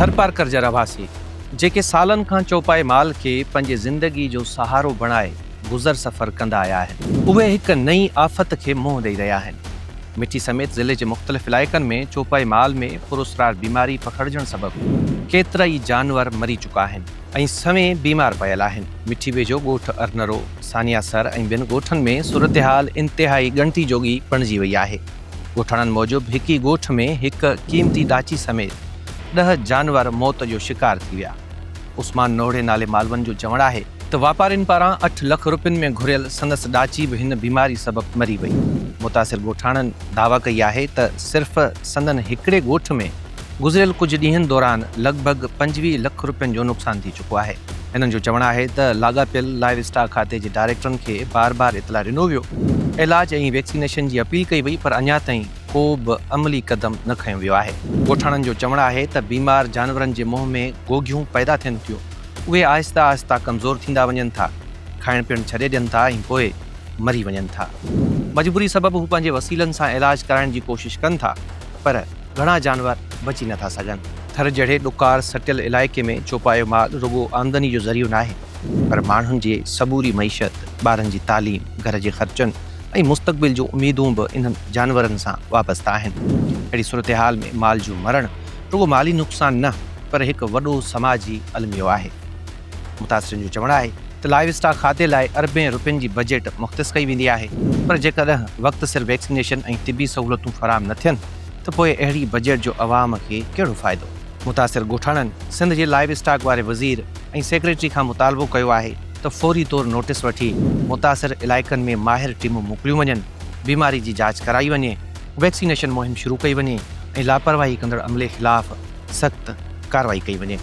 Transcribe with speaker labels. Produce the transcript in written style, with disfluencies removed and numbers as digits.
Speaker 1: थरपारकर जा रवासी जेके सालन खां चौपाई माल के पंहिंजे ज़िंदगी जो सहारो बणाए गुज़र सफ़र कंदा आया आहिनि, उहे हिक नई आफ़त खे मुंहुं ॾेई रहिया आहिनि। मिठी समेत ज़िले जे मुख़्तलिफ़ इलाइक़नि में चौपाई माल में पुरस्कार बीमारी पखड़जण सबबि केतिरा ई जानवर मरी चुका आहिनि ऐं सवें बीमार पयल आहिनि। मिठी वेझो ॻोठ अरनरो, सानियासर ऐं ॿियनि ॻोठनि में सूरतहाल इंतिहाई ॻणिती जोगी बणिजी वई आहे। ॻोठाणनि मूजिबि हिक ई ॻोठ में हिक क़ीमती ॾाची समेत 10 जानवर मौत जो शिकार थी विया। उस्मान नोड़े नाले मालवनि जो चवणु आहे त वापारियुनि पारां 8 लख रुपयनि में घुरियल संदसि ॾाची बि हिन बीमारी सबबि मरी वई। मुतासिर ॻोठाणनि दावा कई आहे त सिर्फ़ संदन हिकिड़े ॻोठ में गुज़िरियल कुझु ॾींहंनि दौरान लॻभॻि 25 लख रुपयनि जो नुक़सानु थी चुको आहे। हिननि जो चवणु आहे त लाॻापियल लाइव स्टॉक खाते जे डायरेक्टरनि खे बार बार इतला ॾिनो वियो, इलाज ऐं वैक्सीनेशन जी अपील कई वई, पर अञा ताईं को बि अमली क़दम न खयो वियो आहे। ॻोठाणनि जो चवणु आहे त बीमार जानवरनि जे मुंहं में गोगियूं पैदा थियनि थियूं, उहे आहिस्ता आहिस्ता कमज़ोर थींदा वञनि था, खाइण पीअण छॾे ॾियनि था ऐं पोइ मरी वञनि था। मजबूरी सबबि हू पंहिंजे वसीलनि सां इलाज कराइण जी कोशिशि कनि था, पर घणा जानवर बची नथा सघनि। थर जहिड़े ॾुकार सटियल इलाइक़े में चौपायो माल रुॻो आमदनी जो ज़रियो न आहे, पर माण्हुनि जी सबूरी मईशत, ॿारनि जी तालीम, घर जे ख़र्चनि ऐं मुस्तक़बिल जूं उमेदूं बि इन्हनि जानवरनि सां वाबस्ता आहिनि। अहिड़ी सूरतहाल में माल जो मरणु रुॻो माली नुक़सानु न, पर हिकु वॾो समाजी अलमियो आहे। मुतासिरनि जो चवणु आहे त लाइव स्टॉक खाते लाइ अरबें रुपयनि जी बजट मुख़्तस कई वेंदी आहे, पर जेकॾहिं वक़्त सिर वैक्सीनेशन ऐं तिबी सहूलियतूं फ़राहम न थियनि त पोइ अहिड़ी बजट जो अवाम खे कहिड़ो फ़ाइदो। मुतासिर ॻोठाणनि सिंध जे लाइव स्टॉक वारे वज़ीर ऐं सेक्रेटरी खां मुतालबो कयो आहे त फौरी तौरु नोटिस वठी मुतासिर इलाइक़नि में माहिर टीमूं मोकिलियूं वञनि, बीमारी जी जांच कराई वञे, वैक्सीनेशन मुहिम शुरू कई वञे ऐं लापरवाही कंदड़ अमले ख़िलाफ़ सख़्त कार्रवाई कई वञे।